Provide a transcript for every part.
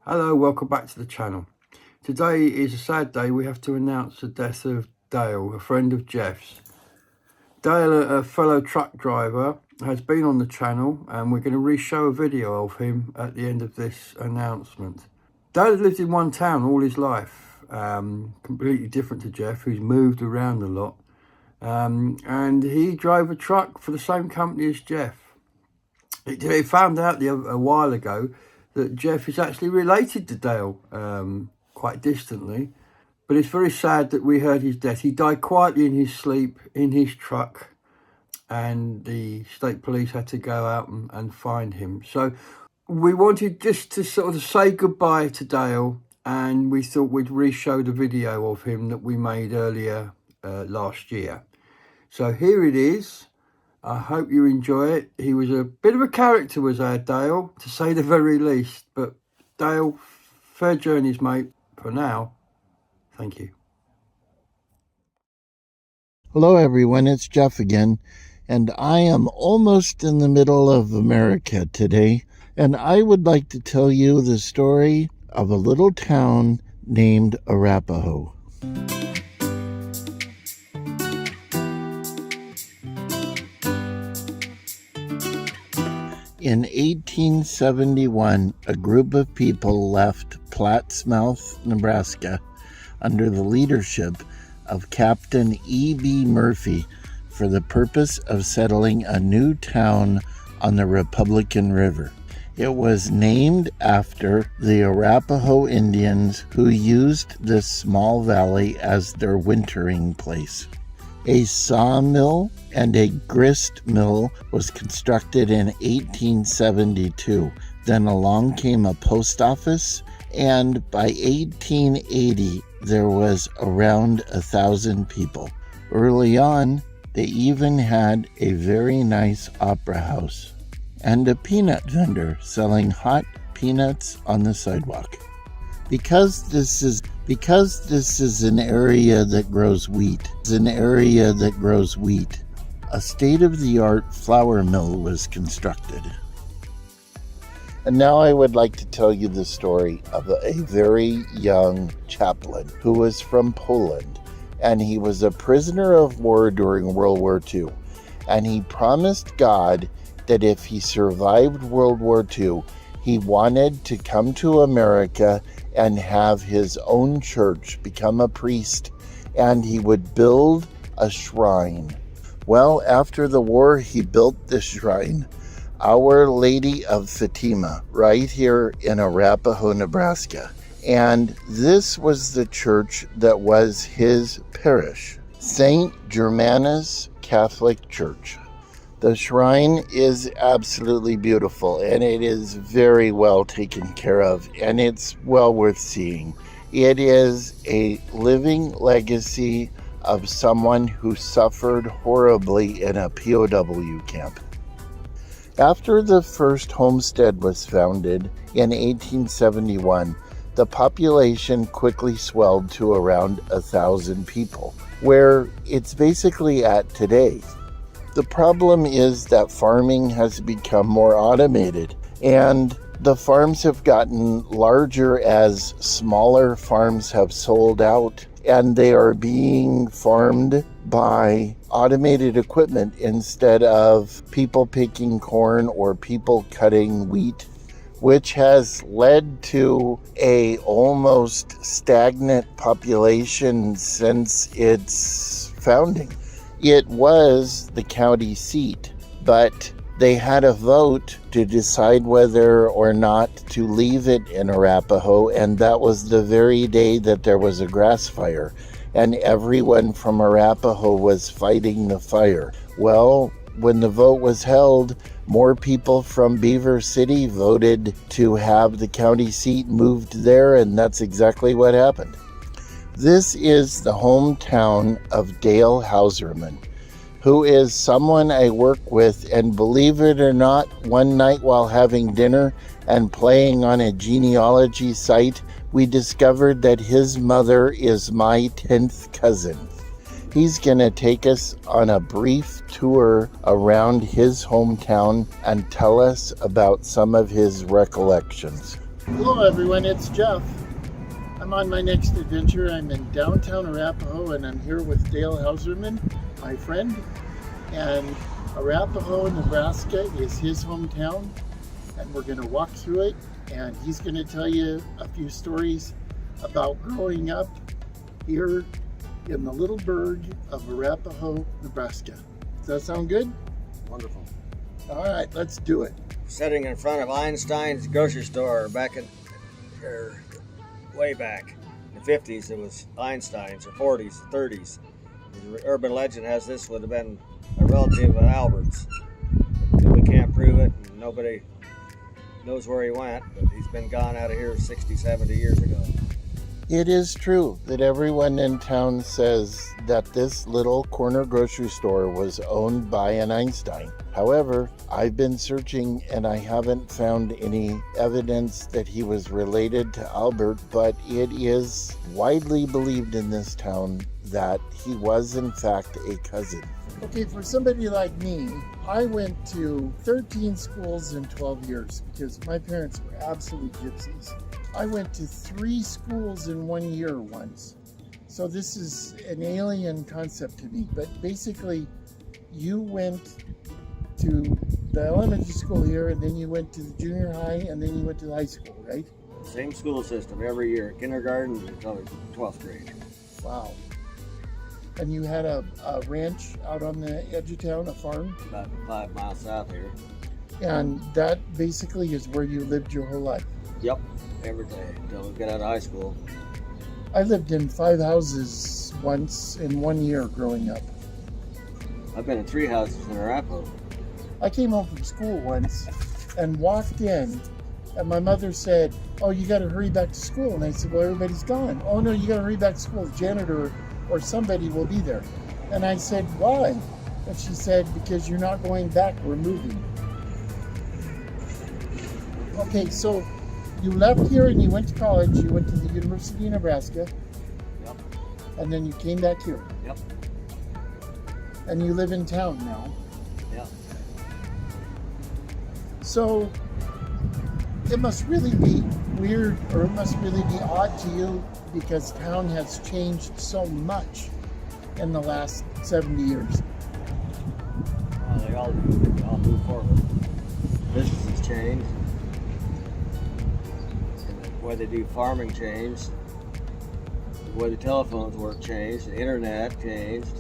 Hello, welcome back to the channel. Today is a sad day. We have to announce the death of Dale, a friend of Jeff's. Dale, a fellow truck driver, has been on the channel and we're going to re-show a video of him at the end of this announcement. Dale had lived in one town all his life, completely different to Jeff, who's moved around a lot. And he drove a truck for the same company as Jeff. He found out a while ago that Jeff is actually related to Dale, quite distantly. But it's very sad that we heard his death. He died quietly in his sleep in his truck, and the state police had to go out and find him. So we wanted just to sort of say goodbye to Dale, and we thought we'd re-show the video of him that we made earlier last year. So here it is. I hope you enjoy it. He was a bit of a character, was our Dale, to say the very least. But Dale, fair journeys, mate, for now. Thank you. Hello everyone, it's Jeff again, and I am almost in the middle of America today, and I would like to tell you the story of a little town named Arapahoe. In 1871, a group of people left Plattsmouth, Nebraska, under the leadership of Captain E.B. Murphy for the purpose of settling a new town on the Republican River. It was named after the Arapahoe Indians who used this small valley as their wintering place. A sawmill and a grist mill was constructed in 1872. Then along came a post office, and by 1880 there was around 1,000 people. Early on, they even had a very nice opera house and a peanut vendor selling hot peanuts on the sidewalk. Because this is an area that grows wheat, a state-of-the-art flour mill was constructed. And now I would like to tell you the story of a very young chaplain who was from Poland, and he was a prisoner of war during World War II. And he promised God that if he survived World War II, he wanted to come to America and have his own church, become a priest, and he would build a shrine. Well, after the war, he built this shrine, Our Lady of Fatima, right here in Arapahoe, Nebraska. And this was the church that was his parish, St. Germanus Catholic Church. The shrine is absolutely beautiful, and it is very well taken care of, and it's well worth seeing. It is a living legacy of someone who suffered horribly in a POW camp. After the first homestead was founded in 1871, the population quickly swelled to around 1,000 people, where it's basically at today. The problem is that farming has become more automated, and the farms have gotten larger as smaller farms have sold out, and they are being farmed by automated equipment instead of people picking corn or people cutting wheat, which has led to a almost stagnant population since its founding. It was the county seat, but they had a vote to decide whether or not to leave it in Arapahoe, and that was the very day that there was a grass fire, and everyone from Arapahoe was fighting the fire. Well, when the vote was held, more people from Beaver City voted to have the county seat moved there, and that's exactly what happened. This is the hometown of Dale Hauserman, who is someone I work with, and believe it or not, one night while having dinner and playing on a genealogy site, we discovered that his mother is my 10th cousin. He's going to take us on a brief tour around his hometown and tell us about some of his recollections. Hello everyone, it's Jeff. I'm on my next adventure. I'm in downtown Arapahoe and I'm here with Dale Hauserman, my friend. And Arapahoe, Nebraska is his hometown, and we're going to walk through it, and he's going to tell you a few stories about growing up here in the little burg of Arapahoe, Nebraska. Does that sound good? Wonderful. All right, let's do it. Sitting in front of Einstein's grocery store way back in the 50s, it was Einstein's, or 40s, 30s. The urban legend has this would have been a relative of Albert's. We can't prove it, and nobody knows where he went, but he's been gone out of here 60, 70 years ago. It is true that everyone in town says that this little corner grocery store was owned by an Einstein. However, I've been searching and I haven't found any evidence that he was related to Albert, but it is widely believed in this town that he was in fact a cousin. Okay, for somebody like me, I went to 13 schools in 12 years because my parents were absolute gypsies. I went to 3 schools in 1 year once. So this is an alien concept to me, but basically you went to the elementary school here, and then you went to the junior high, and then you went to the high school, right? Same school system every year, kindergarten until 12th grade. Wow. And you had a ranch out on the edge of town, a farm? About 5 miles south here. And that basically is where you lived your whole life? Yep, every day until we got out of high school. I lived in 5 houses once in 1 year growing up. I've been in 3 houses in Arapahoe. I came home from school once and walked in, and my mother said, "Oh, you got to hurry back to school." And I said, "Well, everybody's gone." "Oh, no, you got to hurry back to school. The janitor or somebody will be there." And I said, "Why?" And she said, "Because you're not going back, we're moving." Okay, so you left here and you went to college. You went to the University of Nebraska. Yep. And then you came back here. Yep. And you live in town now. Yep. So it must really be weird, or it must really be odd to you, because town has changed so much in the last 70 years. Well, they all move forward. Business has changed. And the way they do farming changed. The way the telephones work changed. The internet changed.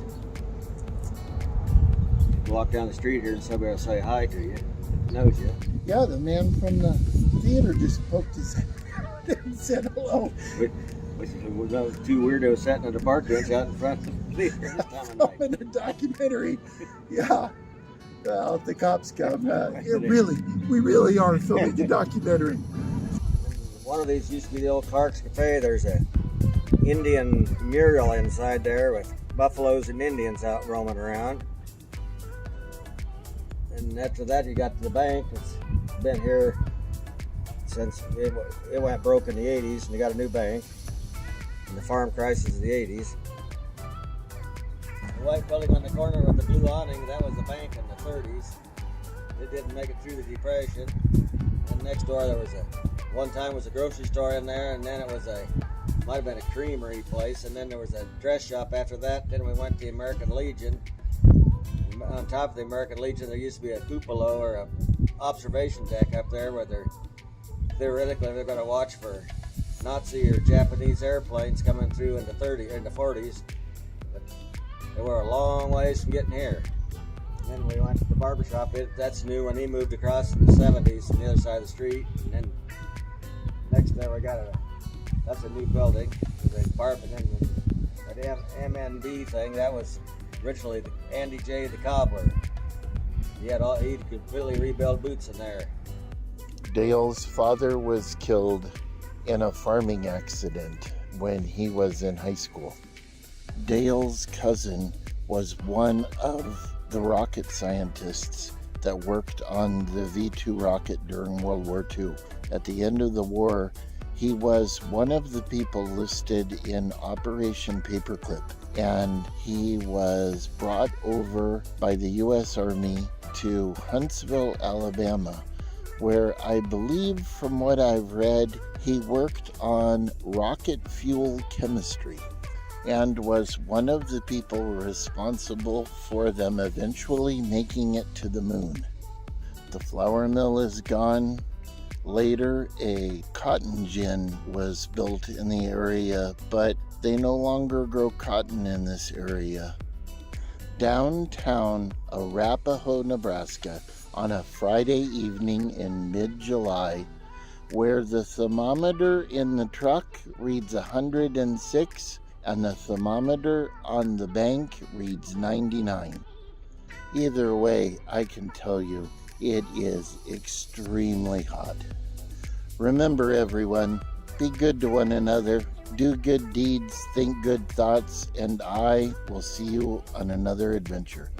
You walk down the street here and somebody will say hi to you. Knows you. Yeah, the man from the theater just poked his head and said hello. We're those 2 weirdos sitting at a park bench out in front of the theater this time of night. In a documentary. Yeah. Well, if the cops come, we really are filming a documentary. One of these used to be the old Clark's Cafe. There's a Indian mural inside there with buffaloes and Indians out roaming around. And after that, you got to the bank. It's been here since it went broke in the 80s, and they got a new bank. And the farm crisis of the 80s. The white building on the corner with the blue awning, that was the bank in the 30s. It didn't make it through the Depression. And next door there was one time was a grocery store in there, and then it was might have been a creamery place, and then there was a dress shop after that. Then we went to the American Legion. On top of the American Legion, there used to be a cupola or a observation deck up there where theoretically they're going to watch for Nazi or Japanese airplanes coming through in the 40s. But they were a long ways from getting here. And then we went to the barbershop. That's new when he moved across in the 70s on the other side of the street. And then next there we got that's a new building. There's a barber. And then that MNB thing, that was originally Andy J. the cobbler. He could really rebuild boots in there. Dale's father was killed in a farming accident when he was in high school. Dale's cousin was one of the rocket scientists that worked on the V-2 rocket during World War II. At the end of the war, he was one of the people listed in Operation Paperclip, and he was brought over by the U.S. Army to Huntsville, Alabama, where I believe, from what I've read, he worked on rocket fuel chemistry and was one of the people responsible for them eventually making it to the moon. The flour mill is gone. Later, a cotton gin was built in the area, but they no longer grow cotton in this area. Downtown Arapahoe, Nebraska, on a Friday evening in mid-July, where the thermometer in the truck reads 106 and the thermometer on the bank reads 99. Either way, I can tell you, it is extremely hot. Remember, everyone, be good to one another, do good deeds, think good thoughts, and I will see you on another adventure.